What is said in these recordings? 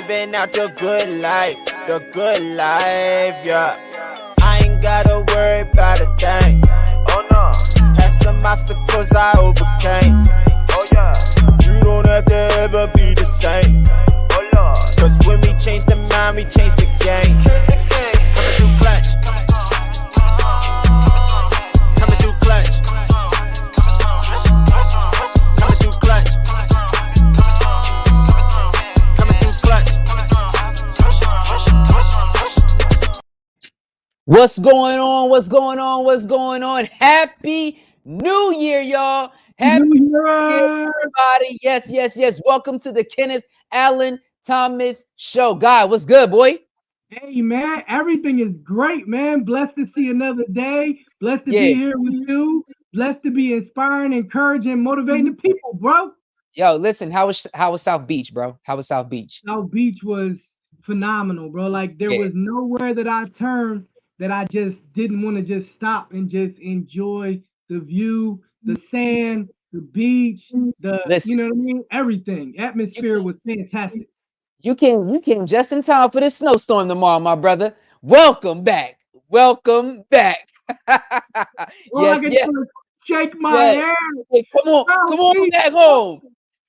living out the good life, yeah. I ain't gotta worry about a thing. Oh no. Had some obstacles I overcame. Oh yeah. You don't have to ever be the same. Oh Lord. Cause when we change the mind, we change the game. Coming through clutch. Coming through clutch. Coming through clutch. Coming through clutch. What's going on? What's going on? What's going on? Happy New Year, y'all. Happy New Year, everybody. Yes, yes, yes. Welcome to the Kenneth Allen Thomas Show. God, what's good, boy? Hey, man. Everything is great, man. Blessed to see another day. Blessed to be here with you. Blessed to be inspiring, encouraging, motivating the people, bro. Yo, listen, how was South Beach, bro? How was South Beach? South Beach was phenomenal, bro. Like, there was nowhere that I turned that I just didn't want to just stop and just enjoy the view, the sand, the beach, you know what I mean? Everything. Atmosphere was fantastic. You came just in time for this snowstorm tomorrow, my brother. Welcome back. Welcome back. Yes. Shake my hand. Hey, come on back home.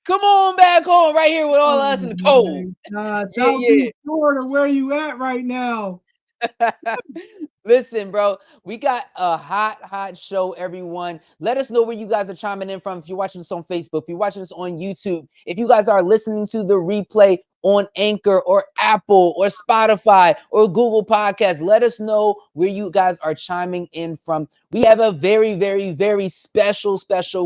Come on back home right here with all of us in the cold. South Beach, Florida, where you at right now? Listen, bro, we got a hot show, everyone. Let us know where you guys are chiming in from. If you're watching this on Facebook, if you're watching this on YouTube, if you guys are listening to the replay on Anchor or Apple or Spotify or Google Podcasts, let us know where you guys are chiming in from. We have a very, very, very special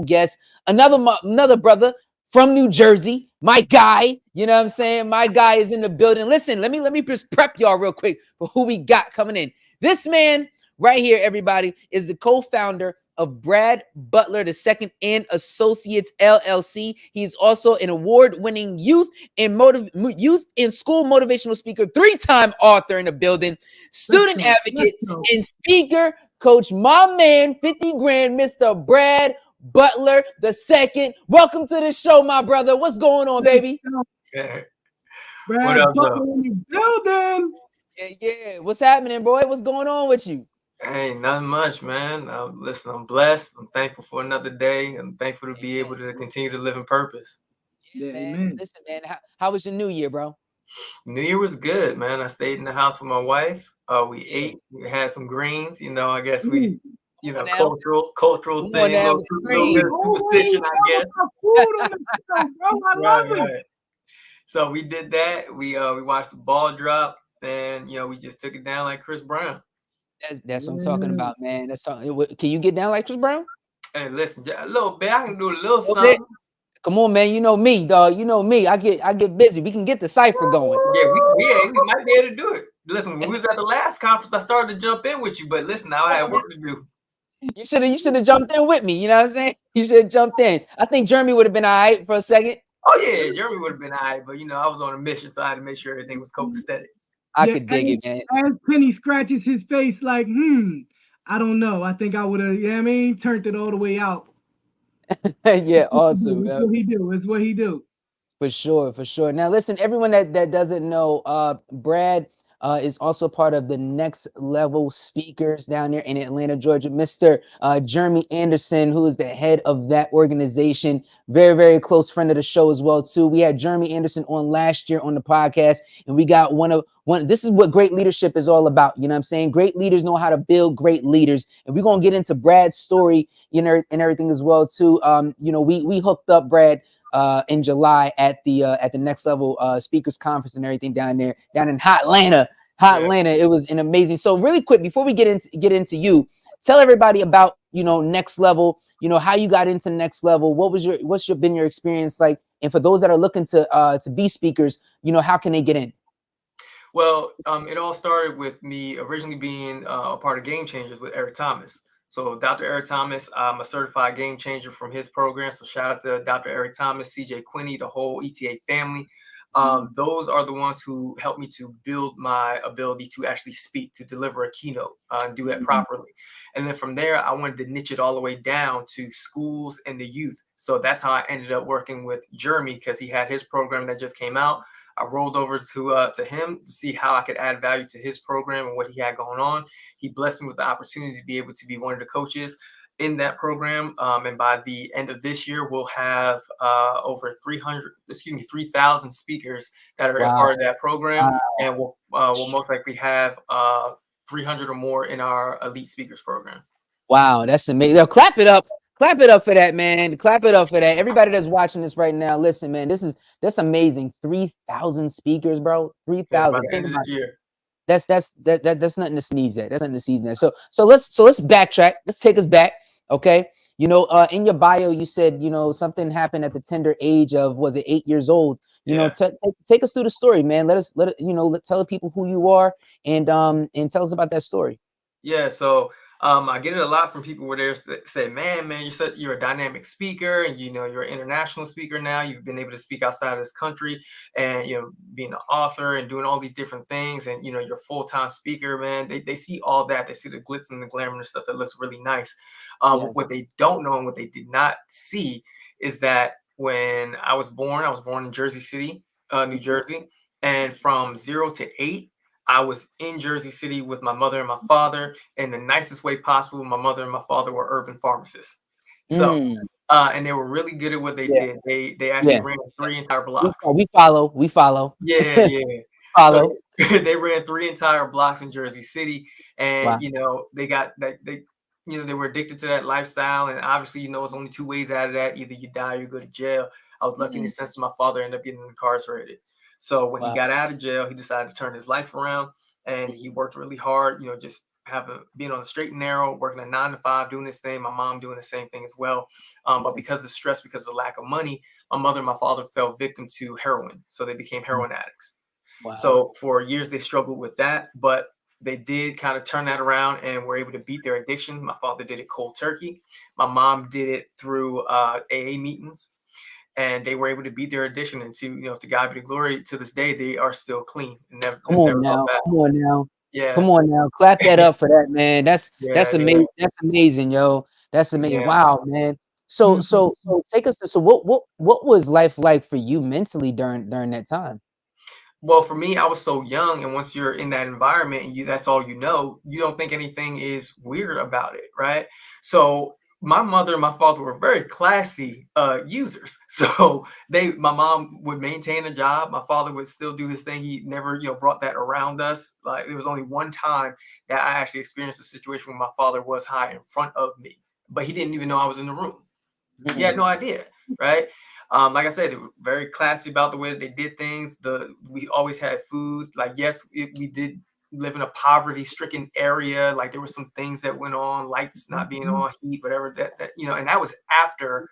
guest, another brother from New Jersey, my guy. You know what I'm saying? My guy is in the building. Listen, let me just prep y'all real quick for who we got coming in. This man right here, everybody, is the co-founder of Brad Butler II and Associates LLC. He's also an award-winning youth and school motivational speaker, 3-time author in the building, student advocate, and speaker coach. My man, 50 grand, Mr. Brad Butler II. Welcome to the show, my brother. What's going on, baby? Brad Butler in the building. Yeah. What's happening, boy? What's going on with you? Hey, nothing much, man. Listen, I'm blessed. I'm thankful for another day. I'm thankful to be able to continue to live in purpose. Yeah, man. Listen, man. How was your New Year, bro? New Year was good, man. I stayed in the house with my wife. We ate. We had some greens. You know, I guess we, cultural thing, a little bit of superstition, I guess. Right. So we did that. We watched the ball drop, and we just took it down like Chris Brown. That's what I'm talking about, man. Can you get down like Chris Brown? Hey, listen, a little bit. I can do a little something. Come on, man. You know me, dog. You know me. I get busy. We can get the cipher going. Yeah, we might be able to do it. Listen, when we was at the last conference, I started to jump in with you, but listen, now I have work to do. You should have jumped in with me. You know what I'm saying? You should have jumped in. I think Jeremy would have been all right for a second. Oh yeah, Jeremy would have been all right, but I was on a mission, so I had to make sure everything was copacetic. I could dig it, man. As Penny scratches his face like, I don't know. I think I would have, turned it all the way out. Yeah, awesome. It's what he do. For sure. Now, listen, everyone that doesn't know, Brad is also part of the Next Level Speakers down there in Atlanta, Georgia. Mr. Jeremy Anderson, who is the head of that organization, very, very close friend of the show as well, too. We had Jeremy Anderson on last year on the podcast, and we got one. This is what great leadership is all about. You know what I'm saying? Great leaders know how to build great leaders, and we're gonna get into Brad's story, and everything as well, too. We hooked up Brad in July at the Next Level Speakers Conference and everything down in Atlanta. It was an amazing. So really quick, before we get into you, tell everybody about Next Level. How you got into Next Level. What's been your experience like? And for those that are looking to be speakers, how can they get in? Well, it all started with me originally being a part of Game Changers with Eric Thomas. So Dr. Eric Thomas, I'm a certified game changer from his program. So shout out to Dr. Eric Thomas, CJ Quinney, the whole ETA family. Those are the ones who helped me to build my ability to actually speak, to deliver a keynote, and do it properly. And then from there, I wanted to niche it all the way down to schools and the youth. So that's how I ended up working with Jeremy, because he had his program that just came out. I rolled over to him to see how I could add value to his program and what he had going on. He blessed me with the opportunity to be able to be one of the coaches in that program. And by the end of this year, we'll have over 3,000 speakers that are a part of that program. And we'll most likely have 300 or more in our elite speakers program. Wow, that's amazing. Now, clap it up. Clap it up for that, man. Clap it up for that. Everybody that's watching this right now, listen, man, that's amazing. 3,000 speakers, bro. 3,000. Think about it. That's nothing to sneeze at. That's nothing to sneeze at. So let's backtrack. Let's take us back. Okay. You know, in your bio, you said, you know, something happened at the tender age of, was it 8 years old? You know, take us through the story, man. Tell the people who you are and tell us about that story. Yeah. So I get it a lot from people where they say, man, you're a dynamic speaker, and you're an international speaker now. You've been able to speak outside of this country, and being an author and doing all these different things, and you're a full-time speaker, man. They see all that. They see the glitz and the glamour and stuff that looks really nice. What they don't know and what they did not see is that when I was born in Jersey City, New Jersey, and from 0 to 8. I was in Jersey City with my mother and my father in the nicest way possible. My mother and my father were urban pharmacists. So, and they were really good at what they did. They actually ran 3 entire blocks. We follow. Yeah. Follow. So they ran 3 entire blocks in Jersey City, and they got that they were addicted to that lifestyle. And obviously, it's only 2 ways out of that: either you die or you go to jail. I was lucky in the sense that my father ended up getting incarcerated. So when he got out of jail, he decided to turn his life around, and he worked really hard, just being on the straight and narrow, working a 9 to 5, doing his thing. My mom doing the same thing as well. But because of stress, because of the lack of money, my mother and my father fell victim to heroin. So they became heroin addicts. Wow. So for years, they struggled with that, but they did kind of turn that around and were able to beat their addiction. My father did it cold turkey. My mom did it through AA meetings. And they were able to beat their addiction, and to God be the glory. To this day, they are still clean. Come on now. Come on now. Clap that up for that, man. That's amazing. Yeah. That's amazing, yo. That's amazing. Yeah. Wow, man. So take us to, so what was life like for you mentally during that time? Well, for me, I was so young, and once you're in that environment and that's all you don't think anything is weird about it, right? So my mother and my father were very classy users. So my mom would maintain a job. My father would still do his thing. He never, brought that around us. Like, there was only one time that I actually experienced a situation where my father was high in front of me, but he didn't even know I was in the room. Mm-hmm. He had no idea, right? Like I said, they were very classy about the way that they did things. We always had food. Like, yes, we did live in a poverty-stricken area. Like, there were some things that went on, lights not being on, heat, whatever that and that was after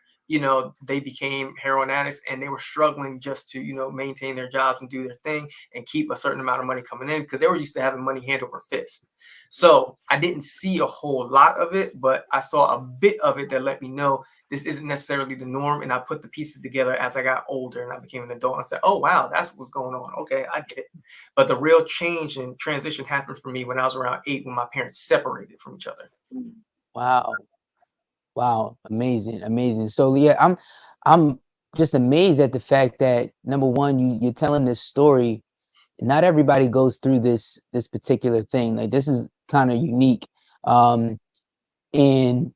they became heroin addicts, and they were struggling just to maintain their jobs and do their thing and keep a certain amount of money coming in, because they were used to having money hand over fist. So I didn't see a whole lot of it, but I saw a bit of it that let me know this isn't necessarily the norm. And I put the pieces together as I got older and I became an adult. I said, oh, wow, that's what's going on. Okay, I get it. But the real change and transition happened for me when I was around 8, when my parents separated from each other. Wow. Amazing. So yeah, I'm just amazed at the fact that, number one, you're telling this story. Not everybody goes through this particular thing. Like, this is kind of unique. And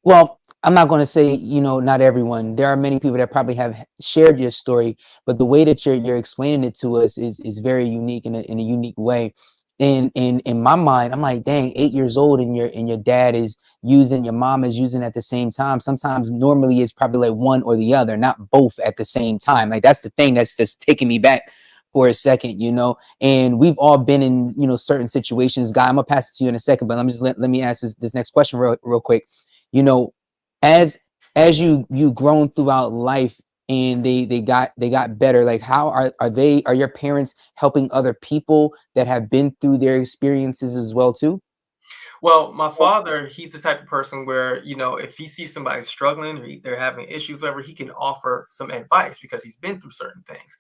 well, I'm not going to say, not everyone. There are many people that probably have shared your story, but the way that you're explaining it to us is very unique in a unique way. And in my mind, I'm like, dang, 8 years old, and your dad is using, your mom is using at the same time. Sometimes normally it's probably like one or the other, not both at the same time. Like, that's the thing that's just taking me back for a second, and we've all been in, certain situations. Guy, I'm gonna pass it to you in a second, but let me ask this next question real quick. As you grown throughout life, and they got better, like, how are your parents helping other people that have been through their experiences as well too? Well, my father, he's the type of person where, if he sees somebody struggling or they're having issues, whatever, he can offer some advice because he's been through certain things,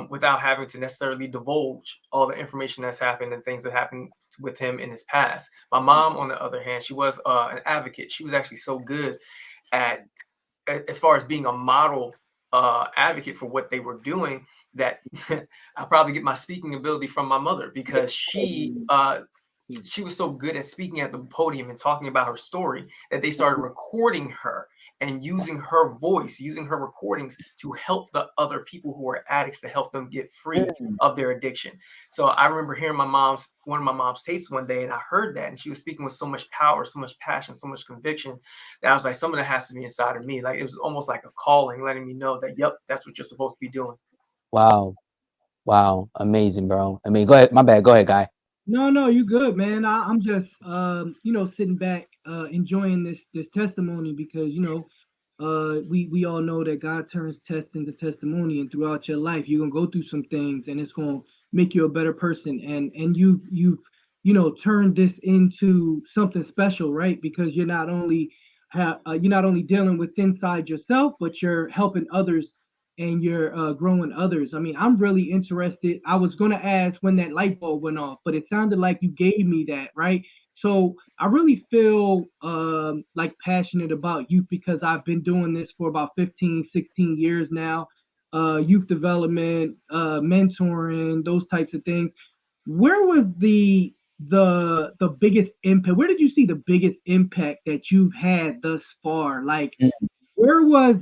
without having to necessarily divulge all the information that's happened and things that happened with him in his past. My mom, on the other hand, she was an advocate. She was actually so good at, as far as being a model advocate for what they were doing, that I probably get my speaking ability from my mother, because she was so good at speaking at the podium and talking about her story that they started recording her and using her voice, using her recordings to help the other people who are addicts, to help them get free of their addiction. So I remember hearing one of my mom's tapes one day, and I heard that, and she was speaking with so much power, so much passion, so much conviction, that I was like, something that has to be inside of me. Like, it was almost like a calling, letting me know that, yep, that's what you're supposed to be doing. Wow. Wow. Amazing, bro. I mean, go ahead. My bad. Go ahead, Guy. No, you good, man. I'm just sitting back, enjoying this testimony, because we all know that God turns test into testimony, and throughout your life you're gonna go through some things, and it's gonna make you a better person. And you've turned this into something special, right? Because you're not only dealing with inside yourself, but you're helping others, and you're growing others. I mean, I'm really interested. I was going to ask when that light bulb went off, but it sounded like you gave me that, right? So I really feel like passionate about youth, because I've been doing this for about 15, 16 years now. Youth development, mentoring, those types of things. Where was the biggest impact? Where did you see the biggest impact that you've had thus far? Like, where was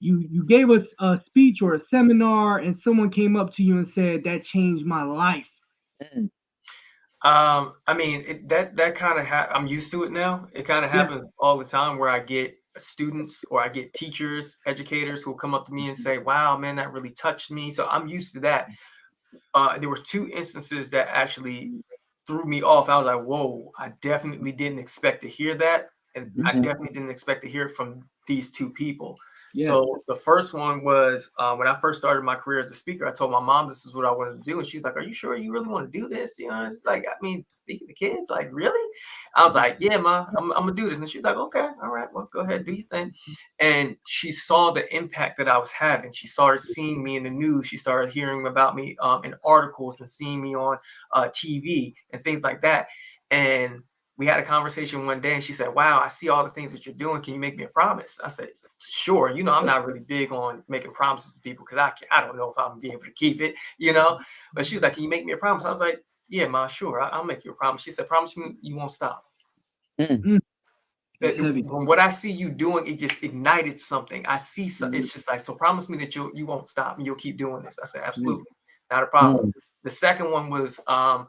you gave us a speech or a seminar, and someone came up to you and said, that changed my life? I mean, that kind of I'm used to it now. It kind of happens all the time, where I get students or I get teachers, educators, who come up to me and say, wow, man, that really touched me. So I'm used to that. There were 2 instances that actually threw me off. I was like, whoa, I definitely didn't expect to hear that. And I definitely didn't expect to hear it from these 2 people. So the first one was when I first started my career as a speaker. I told my mom this is what I wanted to do, and she's like, "Are you sure you really want to do this?" You know, it's like, I mean, speaking to kids, like, really? I was like, "Yeah, ma, I'm gonna do this." And she's like, "Okay, all right, well, go ahead, do your thing." And she saw the impact that I was having. She started seeing me in the news. She started hearing about me in articles, and seeing me on TV and things like that. And we had a conversation one day, and she said, "Wow, I see all the things that you're doing. Can you make me a promise?" I said, sure. I'm not really big on making promises to people, because I don't know if I'm gonna be able to keep it, But she was like, "Can you make me a promise?" I was like, "Yeah, ma, sure. I'll make you a promise." She said, "Promise me you won't stop." From what I see you doing, it just ignited something. I see something. It's just like, so promise me that you won't stop and you'll keep doing this. I said, absolutely, not a problem. The second one was I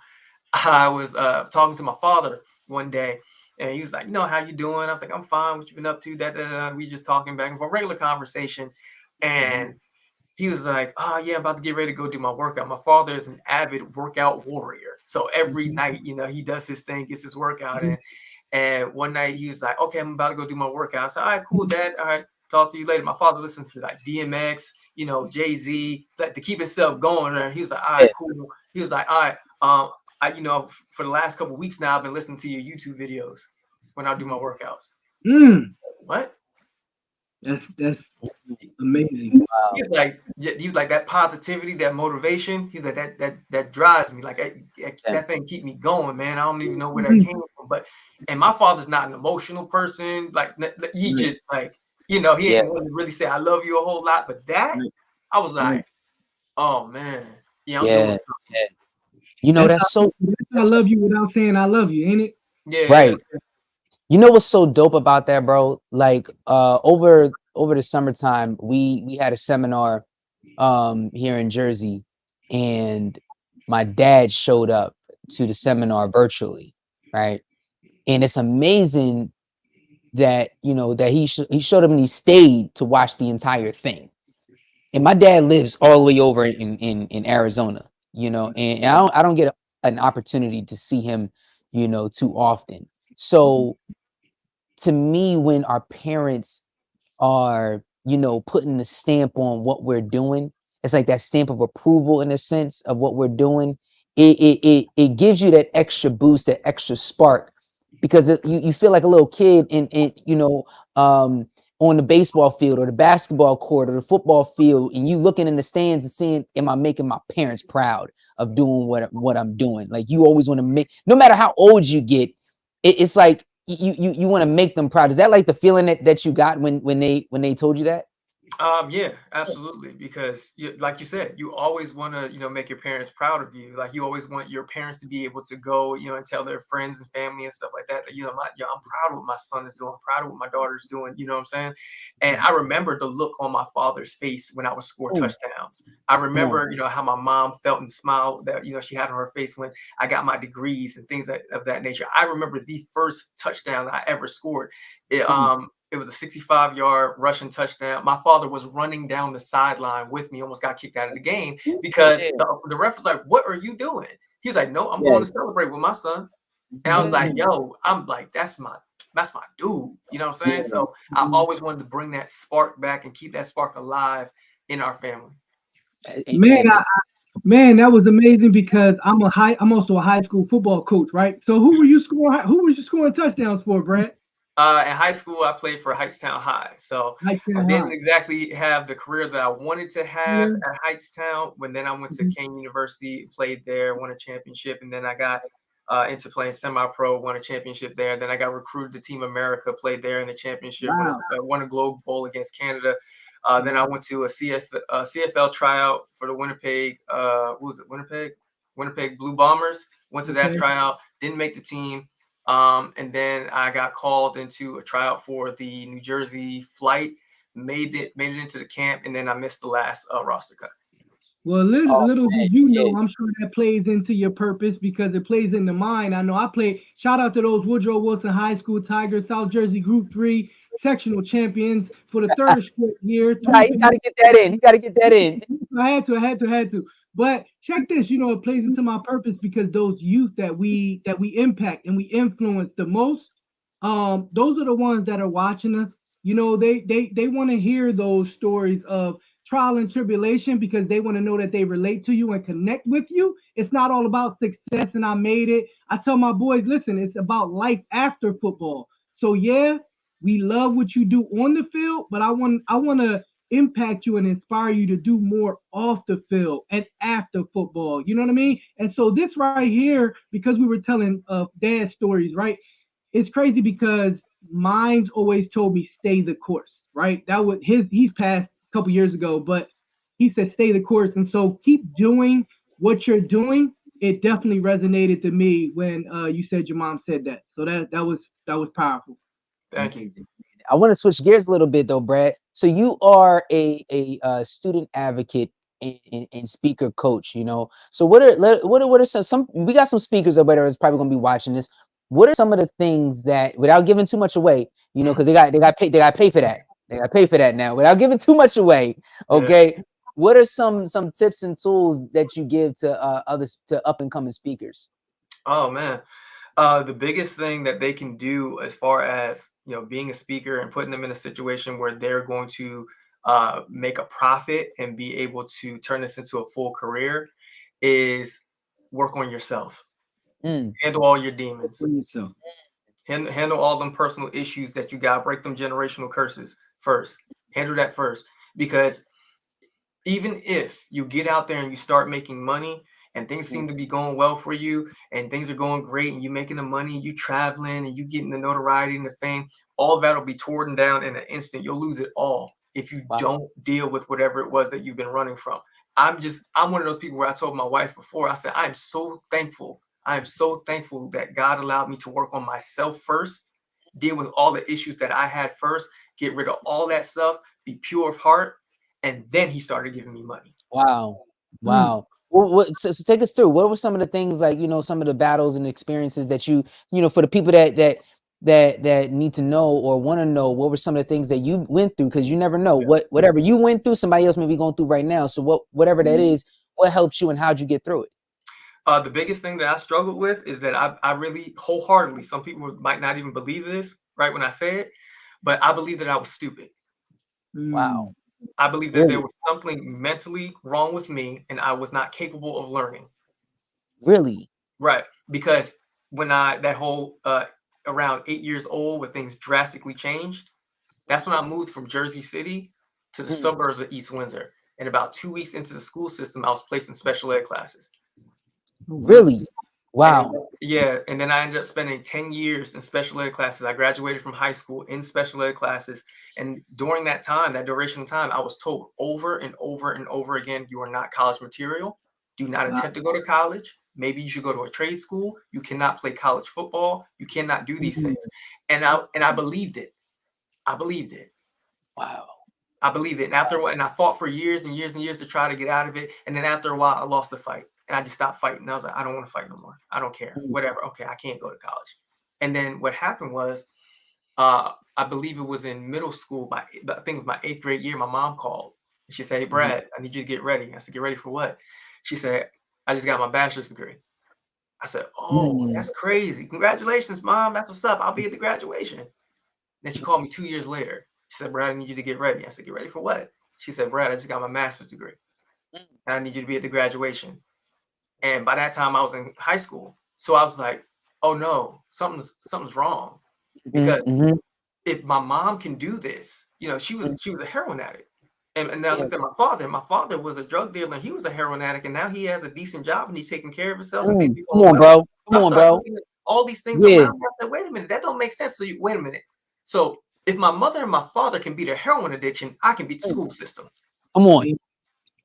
was talking to my father one day, and he was like, how you doing? I was like, I'm fine. What you been up to? That we just talking back and forth, regular conversation. And he was like, oh yeah, I'm about to get ready to go do my workout. My father is an avid workout warrior. So every night, he does his thing, gets his workout in. And one night he was like, okay, I'm about to go do my workout. I said, all right, cool, Dad. All right, talk to you later. My father listens to like DMX, Jay-Z, like, to keep himself going. And he was like, all right, cool. He was like, all right, for the last couple of weeks now, I've been listening to your YouTube videos when I do my workouts. What? That's amazing. Wow. He's like that positivity, that motivation. He's like that drives me. Like that thing keep me going, man. I don't even know where that came from. And my father's not an emotional person. Like, he just like, he ain't want to really say I love you a whole lot. But that, I was like, oh man, I'm doing something. That's so. I love you without saying I love you, ain't it? Yeah. Right. What's so dope about that, bro? Like, over the summertime, we had a seminar here in Jersey, and my dad showed up to the seminar virtually, right? And it's amazing that that he showed up, and he stayed to watch the entire thing. And my dad lives all the way over in Arizona, and I don't get an opportunity to see him, too often. So to me, when our parents are, putting the stamp on what we're doing, it's like that stamp of approval, in a sense, of what we're doing. It gives you that extra boost, that extra spark, because you feel like a little kid on the baseball field or the basketball court or the football field, and you looking in the stands and seeing, am I making my parents proud of doing what I'm doing? Like, you always want to make, no matter how old you get, it's like you want to make them proud. Is that like the feeling that you got when they told you that? Yeah, absolutely. Because like you said, you always want to, make your parents proud of you. Like you always want your parents to be able to go, and tell their friends and family and stuff like that, that, I'm proud of what my son is doing. I'm proud of what my daughter's doing. You know what I'm saying? And I remember the look on my father's face when I would score touchdowns. I remember, how my mom felt and smiled that, she had on her face when I got my degrees and things of that nature. I remember the first touchdown I ever scored. It was a 65-yard rushing touchdown. My father was running down the sideline with me, almost got kicked out of the game because the ref was like, "What are you doing?" He's like, "No, I'm going to celebrate with my son." And I was like, "Yo," I'm like, that's my dude. You know what I'm saying? So I always wanted to bring that spark back and keep that spark alive in our family. Man, that was amazing because I'm also a high school football coach, right? So who were you scoring touchdowns for, Brad? In high school, I played for Heightstown High. So I didn't exactly have the career that I wanted to have at Heightstown. When then I went to Kane University, played there, won a championship, and then I got into playing semi-pro, won a championship there. Then I got recruited to Team America, played there in the championship, won a Globe Bowl against Canada. Then I went to a CFL tryout for the Winnipeg, Winnipeg Blue Bombers. Went to that tryout, didn't make the team. And then I got called into a tryout for the New Jersey flight, made it into the camp, and then I missed the last roster cut. Well, little did you know, I'm sure that plays into your purpose because it plays into mine. I know I played. Shout out to those Woodrow Wilson High School Tigers, South Jersey Group 3 sectional champions for the third straight year. Right, you gotta get that in. You gotta get that in. I had to. But check this, it plays into my purpose because those youth that we impact and we influence the most, those are the ones that are watching us. They want to hear those stories of trial and tribulation because they want to know that they relate to you and connect with you. It's not all about success and I made it. I tell my boys, listen, it's about life after football. So yeah, we love what you do on the field, but I want to impact you and inspire you to do more off the field and after football. You know what I mean? And so this right here, because we were telling dad stories, right? It's crazy because mine's always told me stay the course, right? That was he's passed a couple years ago, but he said stay the course. And so keep doing what you're doing. It definitely resonated to me when you said your mom said that. So that was powerful. Thank you. I want to switch gears a little bit though, Brad. So you are a student advocate and speaker coach, So what are some we got some speakers over there that's probably gonna be watching this. What are some of the things that, without giving too much away, because they got to pay for that. They got to pay for that now. Without giving too much away, okay. Yeah. What are some tips and tools that you give to up and coming speakers? Oh man. The biggest thing that they can do as far as, being a speaker and putting them in a situation where they're going to make a profit and be able to turn this into a full career is work on yourself. Handle all your demons. Handle all them personal issues that you got. Break them generational curses first. Handle that first. Because even if you get out there and you start making money, and things seem to be going well for you and things are going great and you're making the money, you traveling and you getting the notoriety and the fame, all of that will be torn down in an instant. You'll lose it all if you don't deal with whatever it was that you've been running from. I'm one of those people where I told my wife before, I said, I'm so thankful. I am so thankful that God allowed me to work on myself first, deal with all the issues that I had first, get rid of all that stuff, be pure of heart. And then he started giving me money. Wow. Well, so take us through. What were some of the things, like, some of the battles and experiences that for the people that need to know or want to know, what were some of the things that you went through? Because you never know whatever you went through, somebody else may be going through right now. So whatever that is, what helped you and how'd you get through it? The biggest thing that I struggled with is that I really wholeheartedly, some people might not even believe this right when I say it, but I believe that I was stupid. Wow. I believe that there was something mentally wrong with me and I was not capable of learning. Really? Right. Because when around 8 years old, when things drastically changed, that's when I moved from Jersey City to the suburbs of East Windsor. And about 2 weeks into the school system, I was placed in special ed classes. Really? Wow. And then I ended up spending 10 years in special ed classes. I graduated from high school in special ed classes. And during that time, that duration of time, I was told over and over and over again, you are not college material. Do not attempt to go to college. Maybe you should go to a trade school. You cannot play college football. You cannot do these things. And I believed it. I believed it. Wow. I believed it. And after a while, and I fought for years and years and years to try to get out of it. And then after a while, I lost the fight. And I just stopped fighting. I was like, I don't want to fight no more. I don't care. Whatever. Okay, I can't go to college. And then what happened was, I believe it was in middle school. I think it was my 8th grade year. My mom called. She said, "Hey, Brad, I need you to get ready." I said, "Get ready for what?" She said, "I just got my bachelor's degree." I said, "Oh, that's crazy. Congratulations, Mom. That's what's up. I'll be at the graduation." Then she called me 2 years later. She said, "Brad, I need you to get ready." I said, "Get ready for what?" She said, "Brad, I just got my master's degree. And I need you to be at the graduation." And by that time, I was in high school. So I was like, oh no, something's wrong. Because if my mom can do this, she was a heroin addict. And now look at my father. My father was a drug dealer and he was a heroin addict. And now he has a decent job and he's taking care of himself. And things Come on, bro. Come on, bro. All these things around me. I said, wait a minute, that don't make sense. So wait a minute. So if my mother and my father can beat a heroin addiction, I can beat the school system. Come on.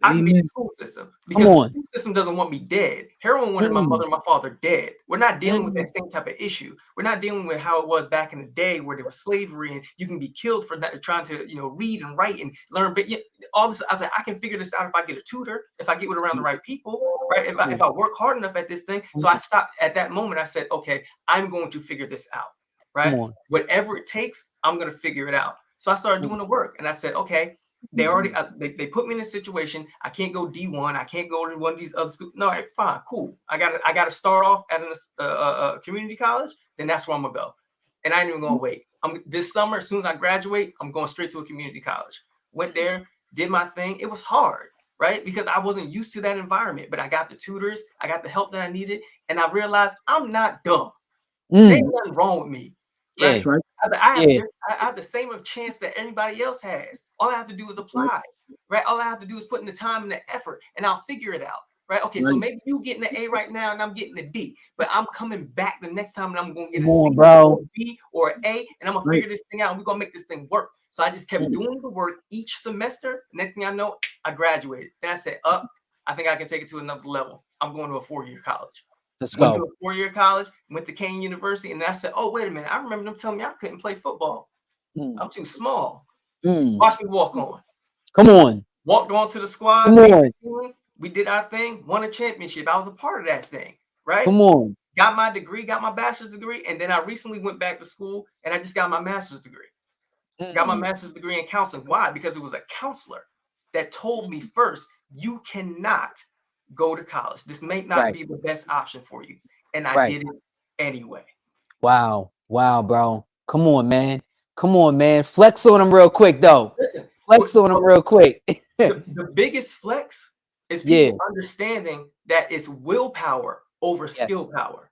I can beat the school system because the school system doesn't want me dead. Heroin wanted my mother and my father dead. We're not dealing with that same type of issue. We're not dealing with how it was back in the day where there was slavery and you can be killed for that, trying to read and write and learn. But all this, I was like, I can figure this out if I get a tutor, if I get with around the right people, right? If I work hard enough at this thing. So I stopped at that moment. I said, okay, I'm going to figure this out, right? Whatever it takes, I'm going to figure it out. So I started doing the work and I said, okay. They already they put me in a situation. I can't go D1. I can't go to one of these other schools. No, right, fine, cool. I got to start off at a community college. Then that's where I'm gonna go. And I ain't even gonna wait. This summer, as soon as I graduate, I'm going straight to a community college. Went there, did my thing. It was hard, right? Because I wasn't used to that environment. But I got the tutors. I got the help that I needed, and I realized I'm not dumb. There ain't nothing wrong with me. Right? Yeah. I have the same chance that anybody else has. All I have to do is apply, right? All I have to do is put in the time and the effort, and I'll figure it out, right? Okay, so maybe you getting an A right now, and I'm getting a D, but I'm coming back the next time, and I'm gonna get a C, or a B, or an A, and I'm gonna figure this thing out, and we're gonna make this thing work. So I just kept doing the work each semester. Next thing I know, I graduated. Then I said, I think I can take it to another level. I'm going to a 4-year college. Went to a 4-year college, went to Kane University, and then I said, oh, wait a minute. I remember them telling me I couldn't play football. I'm too small. Watch me walk on. Come on. Walked on to the squad. Come on. We did our thing, won a championship. I was a part of that thing, right? Come on. Got my degree, got my bachelor's degree, and then I recently went back to school, and I just got my master's degree. Got my master's degree in counseling. Why? Because it was a counselor that told me first, you cannot go to college. This may not be the best option for you. And I did it anyway. Wow. Wow, bro. Come on, man. Come on, man. Flex on them real quick, though. Listen, flex on them real quick. the biggest flex is people understanding that it's willpower over skill power.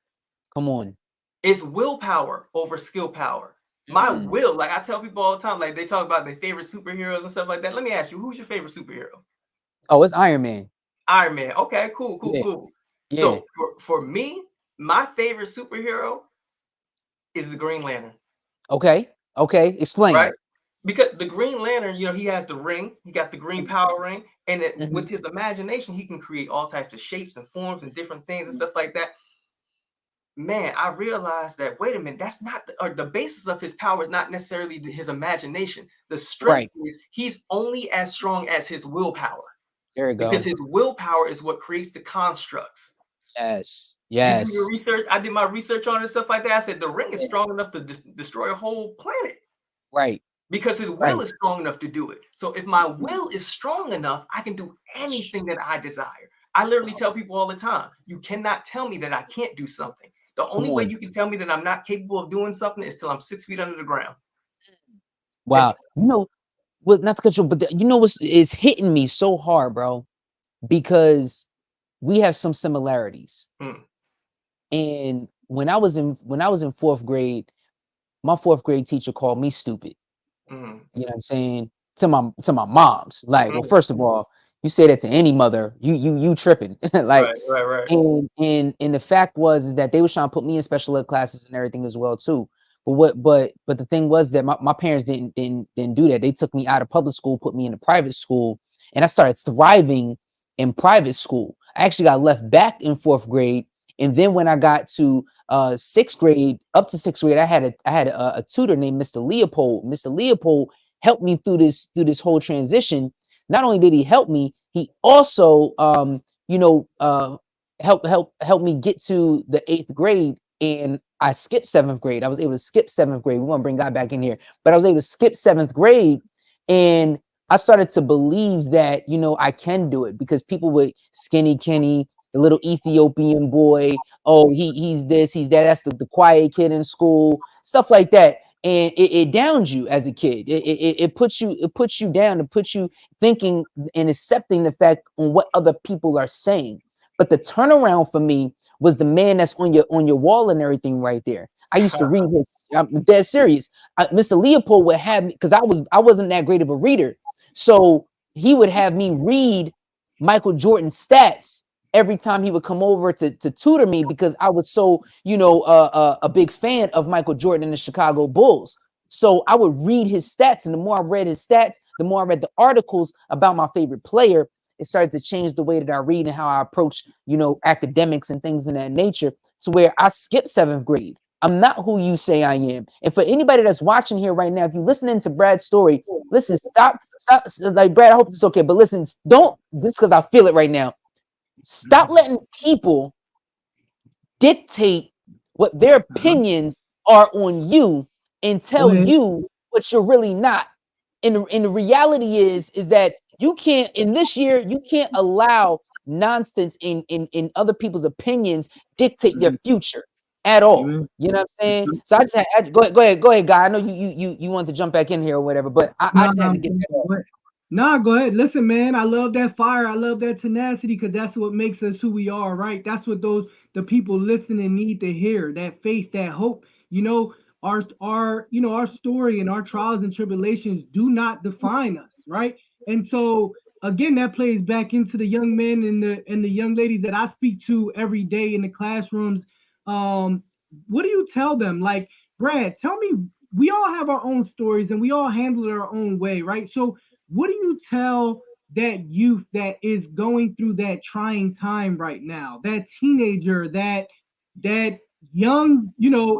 Come on. It's willpower over skill power. My will, like I tell people all the time, like they talk about their favorite superheroes and stuff like that. Let me ask you, who's your favorite superhero? Oh, it's Iron Man. Iron Man. Okay, cool. Yeah. So for me, my favorite superhero is the Green Lantern. Okay. Explain. Right? Because the Green Lantern, he has the ring. He got the green power ring. And with his imagination, he can create all types of shapes and forms and different things and stuff like that. Man, I realized that, wait a minute, that's not the basis of his power is not necessarily his imagination. The strength is he's only as strong as his willpower. There you go. Because his willpower is what creates the constructs. Yes. You do your research. I did my research on it and stuff like that. I said the ring is strong enough to destroy a whole planet. Right. Because his will is strong enough to do it. So if my will is strong enough, I can do anything that I desire. I literally tell people all the time, you cannot tell me that I can't do something. The only way you can tell me that I'm not capable of doing something is till I'm 6 feet under the ground. Wow. Well, not to cut you, but it's hitting me so hard, bro, because we have some similarities. And when I was in 4th grade, my 4th grade teacher called me stupid. You know what I'm saying? To my moms. Like, well, first of all, You say that to any mother, you tripping. Like, right. and the fact was is that they was trying to put me in special ed classes and everything as well too. But the thing was that my parents didn't do that. They took me out of public school, put me in a private school, and I started thriving in private school. I actually got left back in 4th grade, and then when I got to 6th grade, up to 6th grade, I had a tutor named Mr. Leopold. Mr. Leopold helped me through this whole transition. Not only did he help me, he also help me get to the 8th grade, and I skipped 7th grade. I was able to skip 7th grade. We want to bring God back in here, but I was able to skip 7th grade, and I started to believe that I can do it, because people would Skinny Kenny, the little Ethiopian boy. Oh, he's this, he's that. That's the quiet kid in school, stuff like that. And it downs you as a kid. It puts you down. It puts you thinking and accepting the fact on what other people are saying. But the turnaround for me was the man that's on your wall and everything right there. I used to read his. I'm dead serious. Mr. Leopold would have me, because I wasn't that great of a reader, so he would have me read Michael Jordan's stats every time he would come over to tutor me, because I was so a big fan of Michael Jordan and the Chicago Bulls. So I would read his stats, and the more I read his stats, the more I read the articles about my favorite player. It started to change the way that I read and how I approach, academics and things in that nature, to where I skipped 7th grade. I'm not who you say I am. And for anybody that's watching here right now, if you're listening to Brad's story, listen, stop. Like, Brad, I hope this is okay, but listen, don't, this because I feel it right now. Stop letting people dictate what their opinions are on you and tell you what you're really not. And the reality is that you can't, in this year, you can't allow nonsense in other people's opinions dictate your future at all. You know what I'm saying? So I just had go ahead, guy. I know you want to jump back in here or whatever, but I just had to get that off. Nah, go ahead. Listen, man, I love that fire. I love that tenacity, because that's what makes us who we are, right? That's what the people listening need to hear. That faith, that hope. Our story and our trials and tribulations do not define us, right? And so again, that plays back into the young men and the young ladies that I speak to every day in the classrooms. What do you tell them? Like, Brad, tell me, we all have our own stories and we all handle it our own way, right? So what do you tell that youth that is going through that trying time right now, that teenager, that young,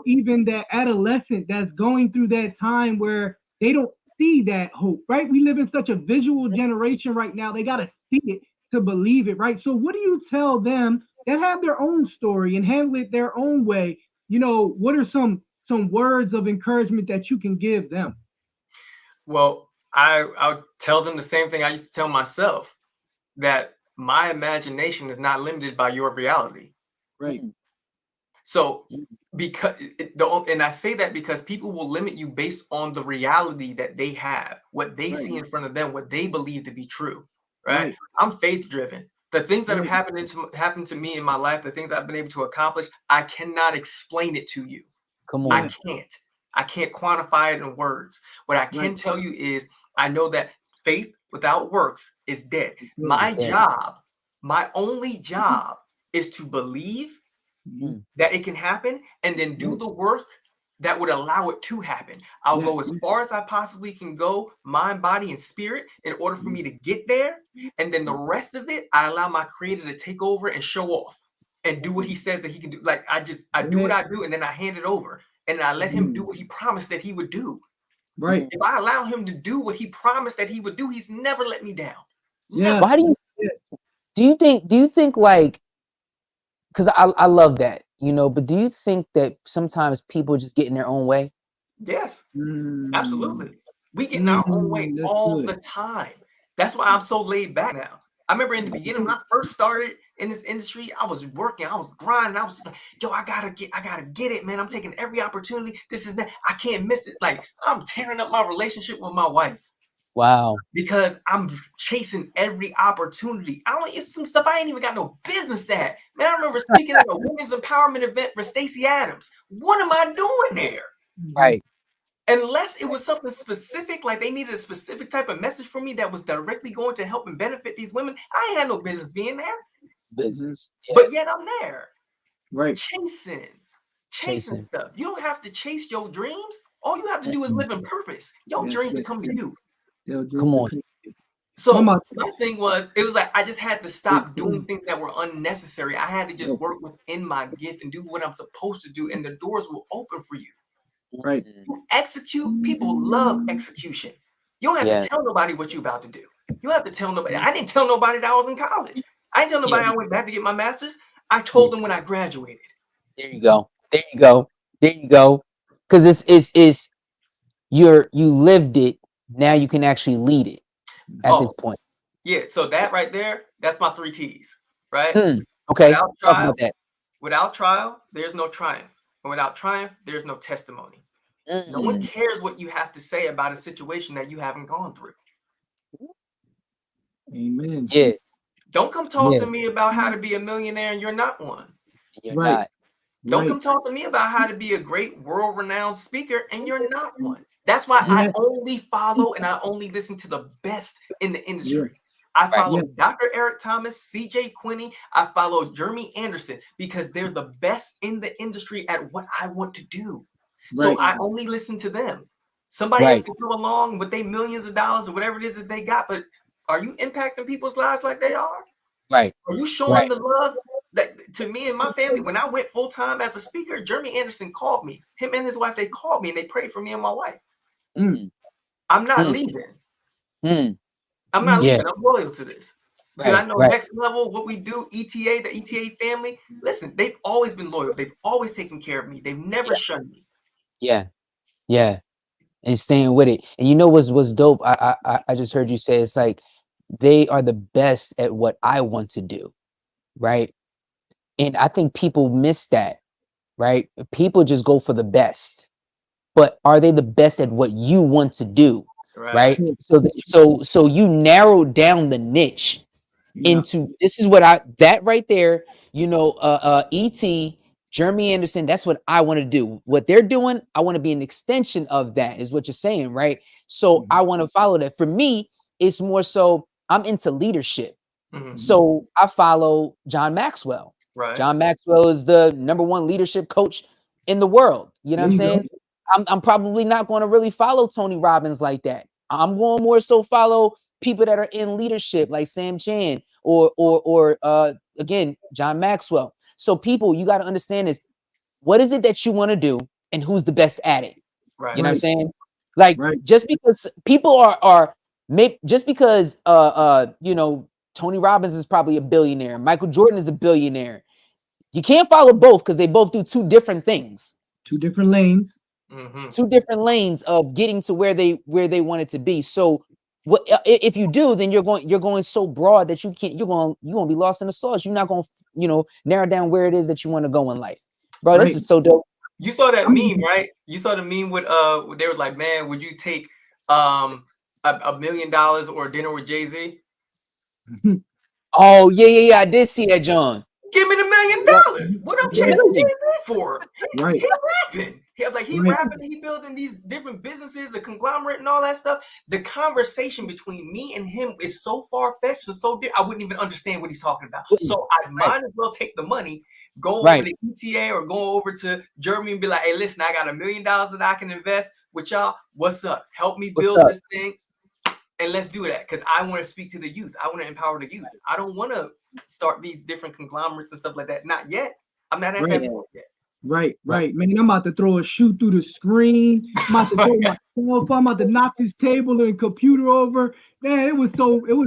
even that adolescent that's going through that time where they don't see that hope, right? We live in such a visual generation right now. They got to see it to believe it, right? So what do you tell them that have their own story and handle it their own way? What are some words of encouragement that you can give them? Well, I'll tell them the same thing I used to tell myself, that my imagination is not limited by your reality. Right. So and I say that because people will limit you based on the reality that they have, what they see in front of them, what they believe to be true. Right. I'm faith driven. The things that have happened to me in my life, the things that I've been able to accomplish, I cannot explain it to you. Come on. I can't quantify it in words. What I can tell you is I know that faith without works is dead. My only job is to believe that it can happen, and then do the work that would allow it to happen. I'll go as far as I possibly can go, mind, body, and spirit, in order for me to get there. And then the rest of it, I allow my creator to take over and show off and do what he says that he can do. Like, I do what I do, and then I hand it over, and I let him do what he promised that he would do. Right. If I allow him to do what he promised that he would do, he's never let me down. Yeah. Why do you think like, because I love that, but do you think that sometimes people just get in their own way? Yes, absolutely. We get in our own way all the time. That's why I'm so laid back now. I remember in the beginning when I first started in this industry, I was working, I was grinding, I was just like, yo, I gotta get it, man. I'm taking every opportunity. This is that, I can't miss it. Like, I'm tearing up my relationship with my wife. Wow. Because I'm chasing every opportunity. It's some stuff I ain't even got no business at. Man, I remember speaking at a women's empowerment event for Stacey Adams. What am I doing there? Right. unless it was something specific, like they needed a specific type of message from me that was directly going to help and benefit these women, I ain't had no business being there. Business. Yeah. But yet I'm there. Right. Chasing stuff. You don't have to chase your dreams. All you have to do is live in purpose. Your dreams to come to you. Come on. So my thing was, it was like I just had to stop doing things that were unnecessary. I had to just work within my gift and do what I'm supposed to do, and the doors will open for you. Right. You execute. People love execution. You don't have to tell nobody what you're about to do. You don't have to tell nobody. I didn't tell nobody that I was in college. I didn't tell nobody I went back to get my master's. I told them when I graduated. There you go. There you go. There you go. Because it's you lived it. Now you can actually lead it at this point. Yeah. So that right there, that's my 3 T's. Right. Okay. Without trial, there's no triumph. And without triumph, there's no testimony. No one cares what you have to say about a situation that you haven't gone through. Amen. Yeah. Don't come talk to me about how to be a millionaire and you're not one. You're not. Don't come talk to me about how to be a great world-renowned speaker and you're not one. That's why I only follow and I only listen to the best in the industry. I follow Dr. Eric Thomas, CJ Quinney. I follow Jeremy Anderson because they're the best in the industry at what I want to do. So I only listen to them. Somebody else can come along with their millions of dollars or whatever it is that they got, but are you impacting people's lives like they are? Right. Are you showing the love that to me and my family? When I went full-time as a speaker, Jeremy Anderson called me. Him and his wife, they called me and they prayed for me and my wife. I'm not leaving. I'm not leaving. I'm loyal to this. Because I know next level, what we do, ETA, the ETA family, listen, they've always been loyal. They've always taken care of me. They've never shunned me. Yeah. And staying with it. And you know what's dope? I just heard you say it's like they are the best at what I want to do. Right. And I think people miss that. Right. People just go for the best. But are they the best at what you want to do? Right. So you narrowed down the niche into this is what that right there, E.T., Jeremy Anderson, that's what I want to do. What they're doing, I want to be an extension of that, is what you're saying, right? So I want to follow that. For me, it's more so I'm into leadership. So I follow John Maxwell. John Maxwell is the #1 leadership coach in the world. You know what I'm saying? I'm probably not going to really follow Tony Robbins like that. I'm going more so follow people that are in leadership like Sam Chan or again, John Maxwell. So people, you got to understand is what is it that you want to do and who's the best at it? You know what I'm saying? Like just because people just because Tony Robbins is probably a billionaire, Michael Jordan is a billionaire. You can't follow both because they both do 2 different things. 2 different lanes. 2 different lanes of getting to where they want it to be. So what if you do, then you're going so broad that you're going to be lost in the sauce. You're not going to, narrow down where it is that you want to go in life. Bro, this is so dope. You saw that meme, right? You saw the meme with they were like, man, would you take $1 million or dinner with Jay-Z? Oh, yeah. I did see that, John. Give me $1 million. What I'm chasing Jay-Z for? He rapping. He rapping, he building these different businesses, the conglomerate and all that stuff. The conversation between me and him is so far-fetched and so deep, I wouldn't even understand what he's talking about. So I might as well take the money, go over to ETA or go over to Germany and be like, hey, listen, I got $1 million that I can invest with y'all. What's up? Help me build this thing. And let's do that because I want to speak to the youth. I want to empower the youth. I don't want to start these different conglomerates and stuff like that. Not yet. I'm not at that point yet. Right. Man, I'm about to throw a shoe through the screen. I'm about to throw my cell phone. I'm about to knock this table and computer over. Man, it was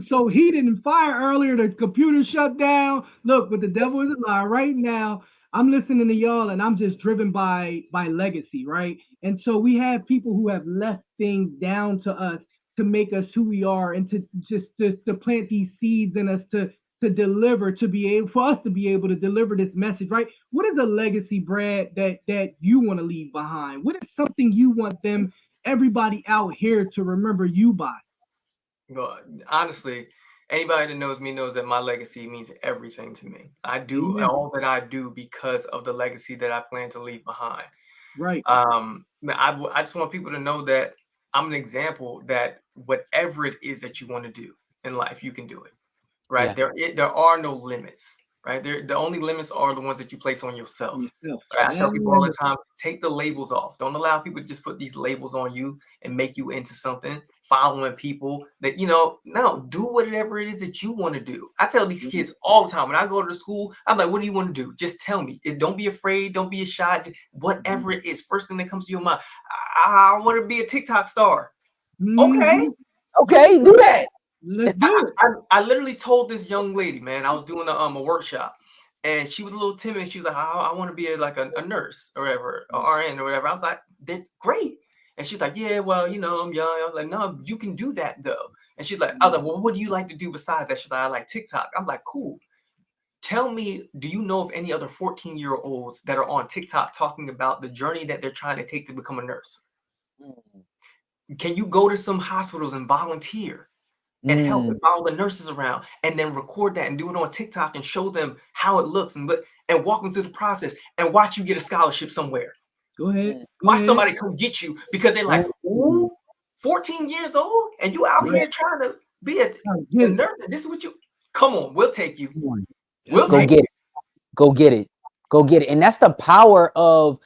so heated and fire earlier. The computer shut down. Look, but the devil is a lie. Right now, I'm listening to y'all, and I'm just driven by legacy, right? And so we have people who have left things down to us to make us who we are, and to plant these seeds in us to deliver, for us to be able to deliver this message, right? What is a legacy, Brad, that you want to leave behind? What is something you want everybody out here to remember you by? Well, honestly, anybody that knows me knows that my legacy means everything to me. I do all that I do because of the legacy that I plan to leave behind. Right. Man, I just want people to know that I'm an example that whatever it is that you want to do in life, you can do it. Right? Yeah. There are no limits. Right? The only limits are the ones that you place on yourself. Yourself. Right? I tell people all the Yeah. time, take the labels off. Don't allow people to just put these labels on you and make you into something, following people that, no, do whatever it is that you want to do. I tell these kids all the time, when I go to the school, I'm like, what do you want to do? Just tell me. Don't be afraid. Don't be shy. Whatever it is, first thing that comes to your mind, I want to be a TikTok star. Okay. Okay, do that. Let's do it. I literally told this young lady, man, I was doing a workshop, and she was a little timid. She was like, I want to be a nurse or whatever, or RN or whatever. I was like, that's great. And she's like, yeah, well, I'm young. I was like, no, you can do that though. And she's like, I was like, well, what do you like to do besides that? She's like, I like TikTok. I'm like, cool. Tell me, do you know of any other 14-year-olds that are on TikTok talking about the journey that they're trying to take to become a nurse? Can you go to some hospitals and volunteer? And help and follow the nurses around, and then record that and do it on TikTok and show them how it looks and walk them through the process and watch you get a scholarship somewhere. Go ahead. Watch somebody come get you because they're like, ooh, 14 years old and you out here trying to be a nurse. This is what you come on, we'll take you. We'll Go get it. Go get it. Go get it. And that's the power of,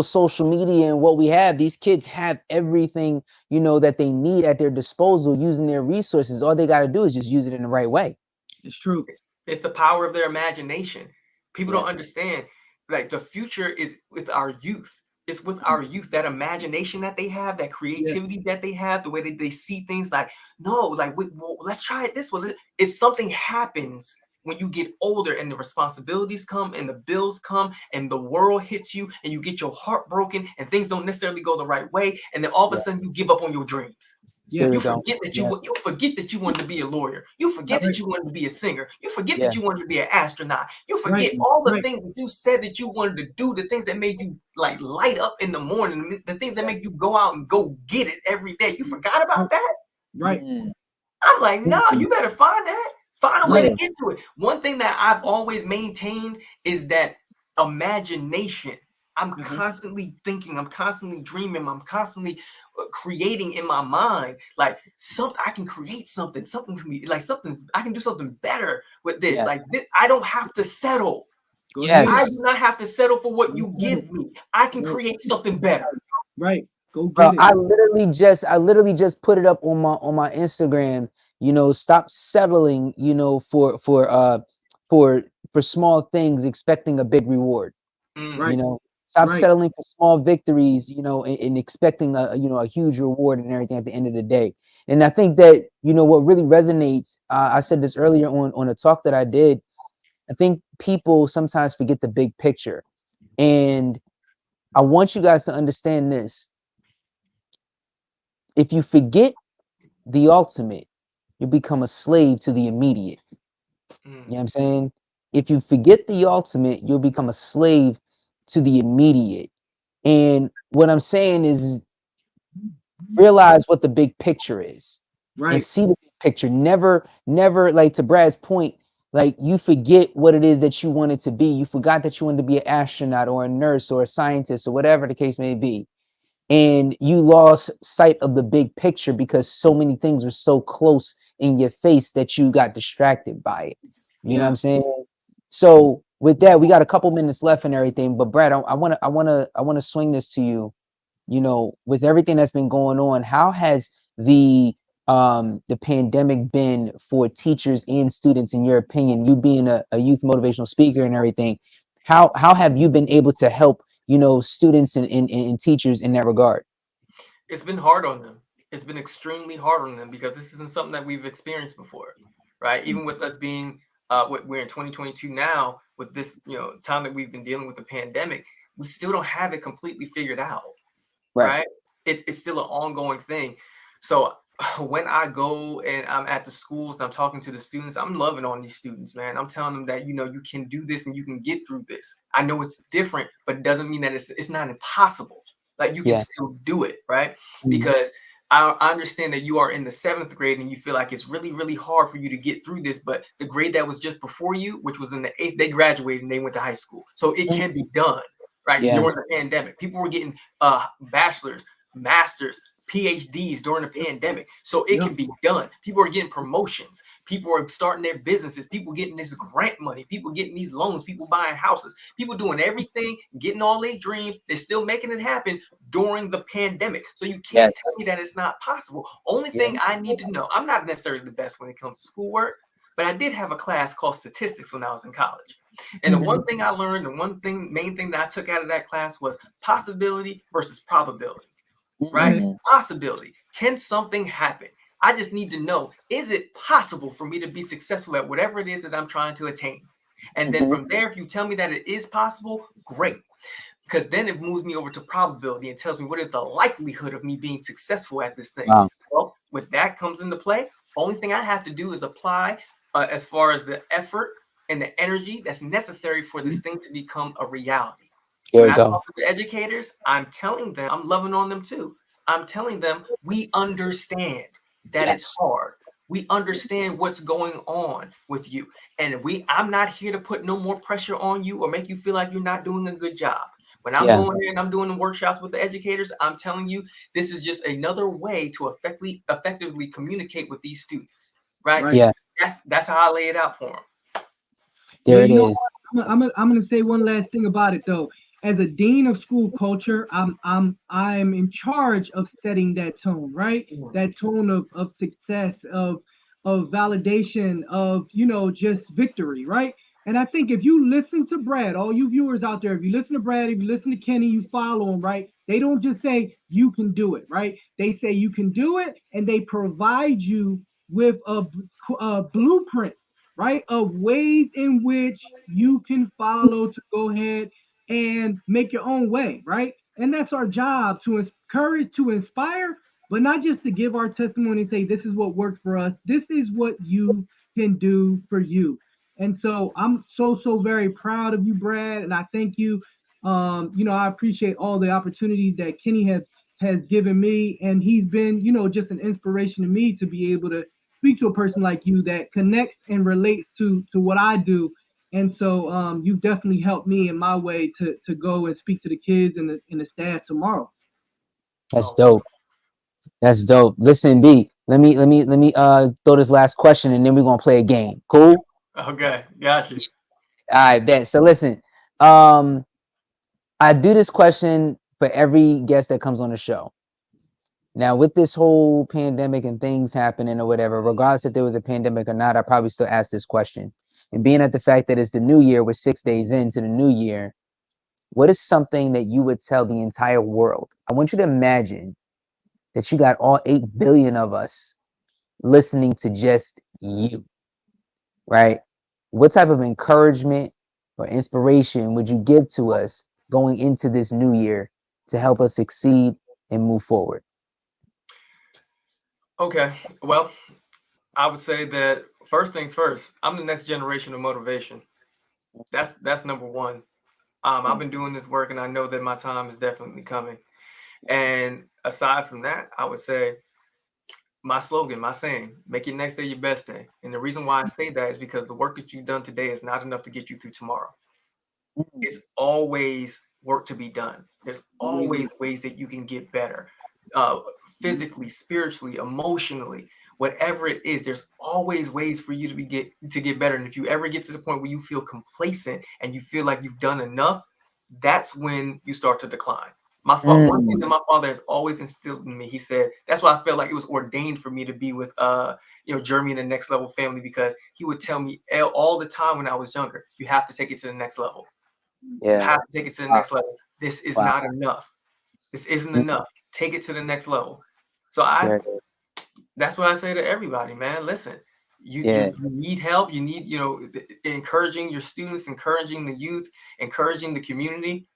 social media and what we have. These kids have everything, that they need at their disposal using their resources. All they got to do is just use it in the right way. It's true. It's the power of their imagination. People don't understand, like, the future is with our youth. It's with our youth, that imagination that they have, that creativity that they have, the way that they see things. Like, no, like, let's try it this way. If something happens when you get older and the responsibilities come and the bills come and the world hits you and you get your heart broken and things don't necessarily go the right way, and then all of a sudden you give up on your dreams. You forget that you forget that you wanted to be a lawyer. You forget that you wanted to be a singer. You forget that you wanted to be an astronaut. You forget all the things that you said that you wanted to do, the things that made you like light up in the morning, the things that make you go out and go get it every day. You forgot about that? Right. I'm like, no, you better find that. Find a way to get to it. One thing that I've always maintained is that imagination. I'm constantly thinking, I'm constantly dreaming, I'm constantly creating in my mind. Like, I can create something. Something can be like I can do something better with this. Like this, I don't have to settle. I do not have to settle for what you give me. I can create something better. Right. Go get it. I literally just put it up on my Instagram. Stop settling, for small things, expecting a big reward. Stop settling for small victories, and expecting a huge reward and everything at the end of the day. And I think that, what really resonates, I said this earlier on a talk that I did. I think people sometimes forget the big picture. And I want you guys to understand this. If you forget the ultimate, you become a slave to the immediate. You know what I'm saying? If you forget the ultimate, you'll become a slave to the immediate. And what I'm saying is, realize what the big picture is. And see the big picture. Never, like, to Brad's point, like, you forget what it is that you wanted to be. You forgot that you wanted to be an astronaut or a nurse or a scientist or whatever the case may be. And you lost sight of the big picture because so many things were so close in your face that you got distracted by it. You know what I'm saying? So with that, we got a couple minutes left and everything. But Brad, I want to swing this to you. With everything that's been going on, how has the pandemic been for teachers and students, in your opinion? You being a youth motivational speaker and everything, how have you been able to help students and teachers in that regard? It's been hard on them. It's been extremely hard on them because this isn't something that we've experienced before, right? Even with us being, we're in 2022 now, with this, time that we've been dealing with the pandemic, we still don't have it completely figured out, right? It's still an ongoing thing. So when I go and I'm at the schools and I'm talking to the students, I'm loving on these students, man. I'm telling them that, you can do this and you can get through this. I know it's different, but it doesn't mean that it's not impossible. Like, you can still do it, right? Because I understand that you are in the 7th grade and you feel like it's really, really hard for you to get through this. But the grade that was just before you, which was in the 8th, they graduated and they went to high school. So it can be done, right? Yeah. During the pandemic, people were getting bachelor's, master's, PhDs during the pandemic. So it can be done. People are getting promotions. People are starting their businesses. People getting this grant money. People getting these loans. People buying houses. People doing everything, getting all their dreams. They're still making it happen during the pandemic. So you can't tell me that it's not possible. Only thing I need to know, I'm not necessarily the best when it comes to schoolwork, but I did have a class called statistics when I was in college. And the one thing I learned, main thing that I took out of that class was possibility versus probability. Right? Possibility. Can something happen? I just need to know, is it possible for me to be successful at whatever it is that I'm trying to attain? And then from there, if you tell me that it is possible, great. Because then it moves me over to probability and tells me what is the likelihood of me being successful at this thing. Wow. Well, with that comes into play. Only thing I have to do is apply as far as the effort and the energy that's necessary for this thing to become a reality. When I talk to the educators, I'm telling them, I'm loving on them too. I'm telling them, we understand that it's hard. We understand what's going on with you. And I'm not here to put no more pressure on you or make you feel like you're not doing a good job. When I'm going in and I'm doing the workshops with the educators, I'm telling you, this is just another way to effectively communicate with these students. Right? Yeah. That's how I lay it out for them. There it is. I'm gonna say one last thing about it though. As a dean of school culture, I'm in charge of setting that tone, right? That tone of success, of validation, of just victory, right? And I think if you listen to Brad, all you viewers out there, if you listen to Brad, if you listen to Kenny, you follow him, right? They don't just say you can do it, right? They say you can do it, and they provide you with a blueprint, right, of ways in which you can follow to go ahead and make your own way, right? And that's our job, to encourage, to inspire, but not just to give our testimony and say, this is what worked for us. This is what you can do for you. And so I'm so very proud of you, Brad, and I thank you. I appreciate all the opportunities that Kenny has given me, and he's been, just an inspiration to me to be able to speak to a person like you that connects and relates to what I do. And so you've definitely helped me in my way to go and speak to the kids and the staff tomorrow. That's dope. That's dope. Listen, B, let me throw this last question and then we're gonna play a game. Cool? Okay, got you. All right, bet. So listen, I do this question for every guest that comes on the show. Now, with this whole pandemic and things happening or whatever, regardless if there was a pandemic or not, I probably still ask this question. And being at the fact that it's the new year, we're 6 days into the new year, what is something that you would tell the entire world? I want you to imagine that you got all 8 billion of us listening to just you, right? What type of encouragement or inspiration would you give to us going into this new year to help us succeed and move forward? Okay, well, I would say that first things first, I'm the next generation of motivation. That's number one. I've been doing this work and I know that my time is definitely coming. And aside from that, I would say my slogan, my saying, make your next day your best day. And the reason why I say that is because the work that you've done today is not enough to get you through tomorrow. It's always work to be done. There's always ways that you can get better, physically, spiritually, emotionally, whatever it is. There's always ways for you to get better. And if you ever get to the point where you feel complacent and you feel like you've done enough, that's when you start to decline. One thing that my father has always instilled in me, he said, that's why I felt like it was ordained for me to be with, Jeremy and the Next Level family, because he would tell me all the time when I was younger, you have to take it to the next level. You have to take it to the next level. This is not enough. This isn't enough. Take it to the next level. So that's what I say to everybody, man. Listen, you need help. You need, encouraging your students, encouraging the youth, encouraging the community.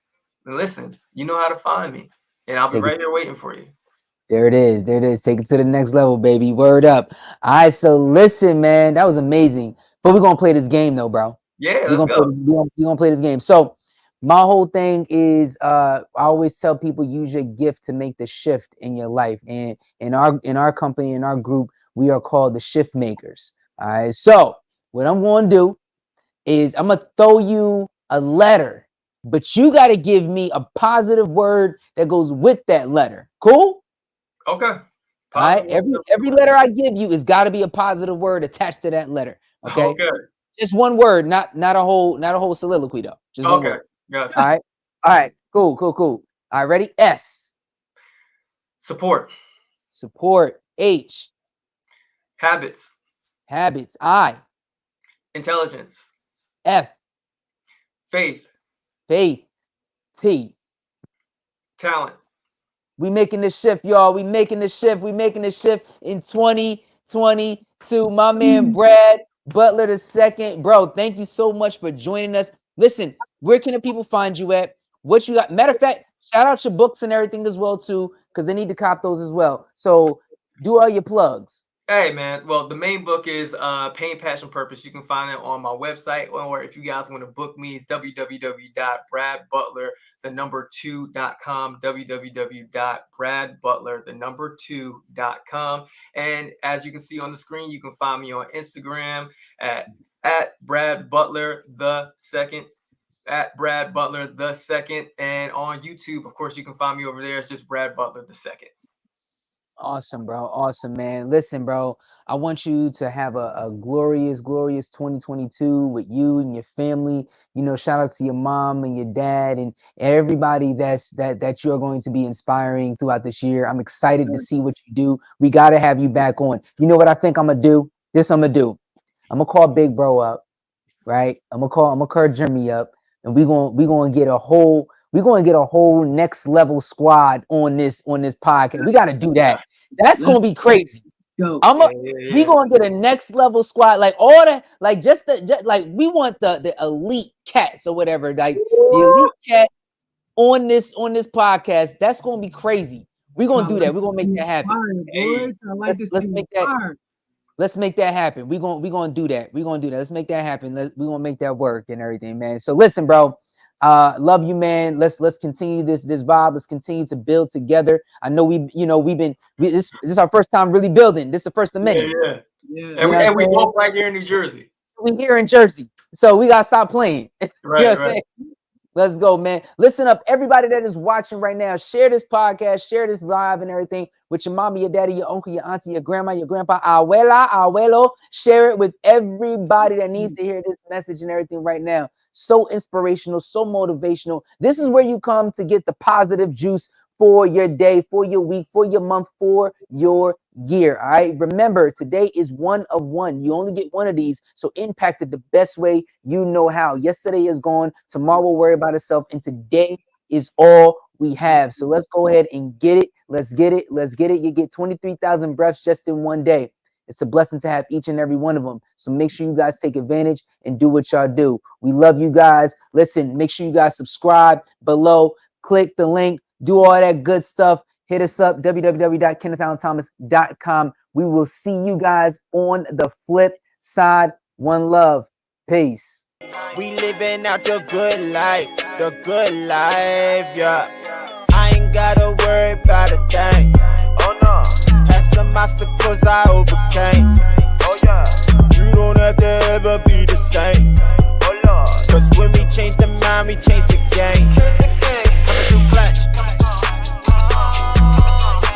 Listen, you know how to find me, and I'll be right here waiting for you. There it is. There it is. Take it to the next level, baby. Word up. All right. So listen, man, that was amazing. But we're gonna play this game, though, bro. Yeah, let's go. We're gonna play this game. So my whole thing is, I always tell people, use your gift to make the shift in your life. And in our company, in our group, we are called the shift makers. All right. So what I'm gonna do is I'm gonna throw you a letter, but you got to give me a positive word that goes with that letter. Cool? Okay. All right. Every letter I give you is got to be a positive word attached to that letter. Okay. Okay. Just one word, not a whole soliloquy though. Just one word. Gotcha. All right. Cool. All right. Ready? S. Support. H. Habits. I. Intelligence. F. Faith. T. Talent. We making this shift, y'all. We making this shift in 2022. My man Brad Butler II. Bro, thank you so much for joining us. Listen, where can the people find you at? What you got? Matter of fact, shout out your books and everything as well, too, because they need to cop those as well. So do all your plugs. Hey, man. Well, the main book is Pain, Passion, Purpose. You can find it on my website, or if you guys want to book me, it's www.bradbutler2.com, www.bradbutler2.com. And as you can see on the screen, you can find me on Instagram at Brad Butler II, at Brad Butler II, and on YouTube, of course, you can find me over there. It's just Brad Butler II. Awesome, bro. Awesome, man. Listen, bro, I want you to have a glorious 2022 with you and your family. You know, shout out to your mom and your dad and everybody that you're going to be inspiring throughout this year. I'm excited to see what you do. We got to have you back on. You know what I think I'm going to do? I'm going to call Big Bro up, right? I'm going to call Jimmy up, and we're going to get a whole next level squad on this podcast. We got to do that. That's going to be crazy. Go. We going to get a next level squad, like all that, like just like we want the elite cats or whatever, like the elite cats on this podcast. That's going to be crazy. We're going to do that. We're going to make that happen. Let's make that happen. We're going to do that. Let's make that happen. We're going to make that work and everything, man. So listen, bro. Love you, man. Let's continue this vibe. Let's continue to build together. I know this is our first time really building. This is the first of many. Yeah. And we both right here in New Jersey. We here in Jersey, so we gotta stop playing. Right, you know what I'm saying? Let's go, man. Listen up, everybody that is watching right now. Share this podcast, share this live and everything with your mama, your daddy, your uncle, your auntie, your grandma, your grandpa, abuela, abuelo. Share it with everybody that needs to hear this message and everything right now. So inspirational, so motivational. This is where you come to get the positive juice for your day, for your week, for your month, for your year. All right. Remember, today is one of one. You only get one of these. So impact it the best way you know how. Yesterday is gone. Tomorrow will worry about itself. And today is all we have. So let's go ahead and get it. Let's get it. You get 23,000 breaths just in one day. It's a blessing to have each and every one of them. So make sure you guys take advantage and do what y'all do. We love you guys. Listen, make sure you guys subscribe below. Click the link. Do all that good stuff. Hit us up, www.kennethalenthomas.com. We will see you guys on the flip side. One love. Peace. We living out the good life, yeah. I ain't gotta worry about a thing. Oh no. Had some obstacles I overcame.